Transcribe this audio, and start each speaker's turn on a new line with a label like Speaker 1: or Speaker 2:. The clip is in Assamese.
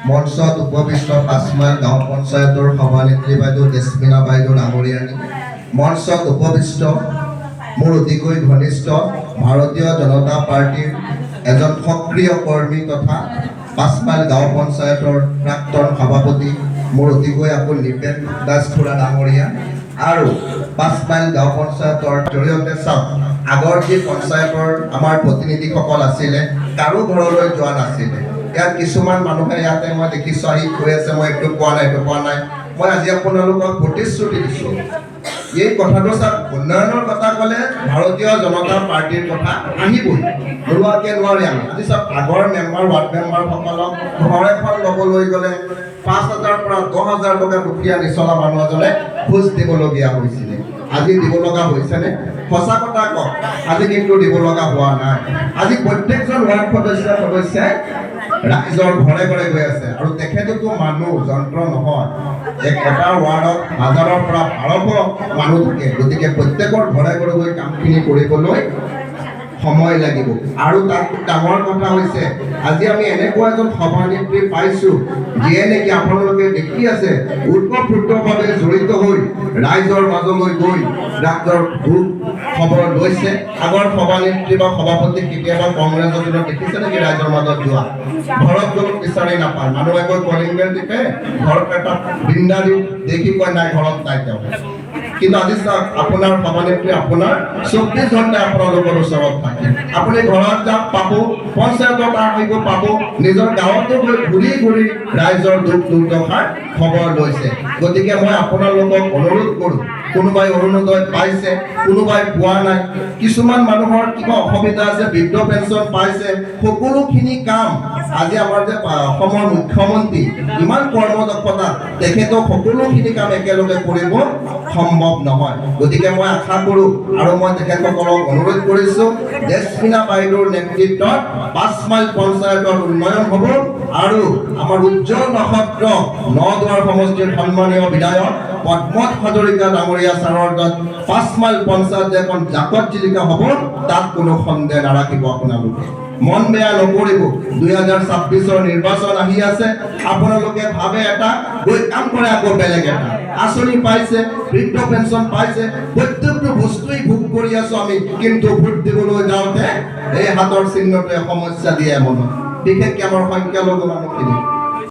Speaker 1: মঞ্চত উপবিষ্ট 5 মাইল গাঁও পঞ্চায়তৰ সভানেত্ৰী বাইদেউ জেছমিনা বাইদেউ ডাঙৰীয়ানী, মঞ্চত উপবিষ্ট মোৰ অতিকৈ ঘনিষ্ঠ ভাৰতীয় জনতা পাৰ্টিৰ এজন সক্ৰিয় কৰ্মী তথা 5 মাইল গাঁও পঞ্চায়তৰ প্ৰাক্তন সভাপতি মোৰ অতিকৈ আপোন নিপেন দাস খুৰা ডাঙৰীয়া আৰু 5 মাইল গাঁও পঞ্চায়তৰ জৰিয়তে চাওক আগৰ যি পঞ্চায়তৰ আমাৰ প্ৰতিনিধিসকল আছিলে কাৰো ঘৰলৈ যোৱা নাছিলে। ইয়াত কিছুমান মানুহে ইয়াতে মই দেখিছোঁ আহি কৈ আছে মই এইটো পোৱা নাই মই আজি আপোনালোকক প্ৰতিশ্ৰুতি দিছোঁ এই কথাটো চাওক উন্নয়নৰ কথা ক'লে ভাৰতীয় জনতা পাৰ্টিৰ কথা আহিবই নোলোৱাকৈ নোৱাৰি। আমি আজি চাওক আগৰ মেম্বাৰ ৱাৰ্ড মেম্বাৰসকলক ঘৰ এখন ল'বলৈ গ'লে 5,000 পৰা 10,000 টকা দুখীয়া নিচলা মানুহ এজনে খোজ দিবলগীয়া হৈছিলে। আজি দিব লগা হৈছেনে? সঁচা কথা কওক আজি কিন্তু দিব লগা হোৱা নাই। আজি প্ৰত্যেকজন ৱাৰ্ড সদস্যাই ৰাইজৰ ঘৰে ঘৰে গৈ আছে আৰু তেখেততো মানুহ যন্ত্ৰ নহয়। এটা ৱাৰ্ডত 1000ৰ পৰা 1200 মানুহ থাকে, গতিকে প্ৰত্যেকৰ ঘৰে ঘৰে গৈ কামখিনি কৰিবলৈ সময় লাগিব। আৰু তাত ডাঙৰ কথা হৈছে আজি আমি এনেকুৱা এজন সভানেত্ৰী পাইছোঁ যিয়ে নেকি আপোনালোকে দেখি আছে ওতঃপ্ৰোতভাৱে জড়িত হৈ ৰাইজৰ মাজলৈ গৈ ৰাইজৰ দুখ খবৰ লৈছে। আগৰ সভানেত্ৰী বা সভাপতি কেতিয়াবা কংগ্ৰেছৰ দিনত দেখিছে নেকি ৰাইজৰ মাজত যোৱা? ঘৰত গ'লো বিচাৰি নাপায়, মানুহে গৈ কলিং বেল টিপে ঘৰত এটা বিন্দা দি দেখি কয় নাই ঘৰত নাই তেওঁ। কিন্তু আজি চাওক আপোনাৰ সভানেত্ৰী আপোনাৰ 24 ঘণ্টা আপোনালোকৰ ওচৰত থাকে। আপুনি ঘৰত যাওক পাব, পঞ্চায়তত আহিব পাব, নিজৰ গাঁৱতো গৈ ঘূৰি ঘূৰি ৰাইজৰ দুখ দুৰ্দশাৰ খবৰ লৈছে। গতিকে মই আপোনালোকক অনুৰোধ কৰোঁ কোনোবাই অৰুণোদয় পাইছে কোনোবাই পোৱা নাই, কিছুমান মানুহৰ কিবা অসুবিধা আছে বৃদ্ধ পেঞ্চন পাইছে, সকলোখিনি কাম আজি আমাৰ যে অসমৰ মুখ্যমন্ত্ৰী ইমান কৰ্মদক্ষতা তেখেতক সকলোখিনি কাম একেলগে কৰিব সম্ভৱ নহয়। গতিকে মই আশা কৰোঁ আৰু মই তেখেতসকলক অনুৰোধ কৰিছোঁ জেছমিনা বাইদেউৰ নেতৃত্বত 5 মাইল পঞ্চায়তৰ উন্নয়ন হ'ব আৰু আমাৰ উজ্জ্বল নক্ষত্ৰ নদুৱাৰ সমষ্টিৰ সন্মানীয় বিধায়ক পদ্মত হাজৰিকা ডাঙৰীয়া ছাৰৰ তাত 5 মাইল পঞ্চায়ত এখন জাকত জিলিকা হ'ব, তাত কোনো সন্দেহ নাৰাখিব। আপোনালোকে মন বেয়া নকৰিব। 2026ৰ নিৰ্বাচন আহি আছে, আপোনালোকে ভাবে এটা গৈ কাম কৰে আকৌ বেলেগ এটা আঁচনি পাইছে, বৃদ্ধ পেঞ্চন পাইছে, প্ৰত্যেকটো বস্তুৱেই ভোগ কৰি আছো আমি, কিন্তু ভোট দিবলৈ যাওঁতে এই হাতৰ চিহ্নটোৱে সমস্যা দিয়ে মনত, বিশেষকৈ আমাৰ সংখ্যালঘু মানুহখিনি।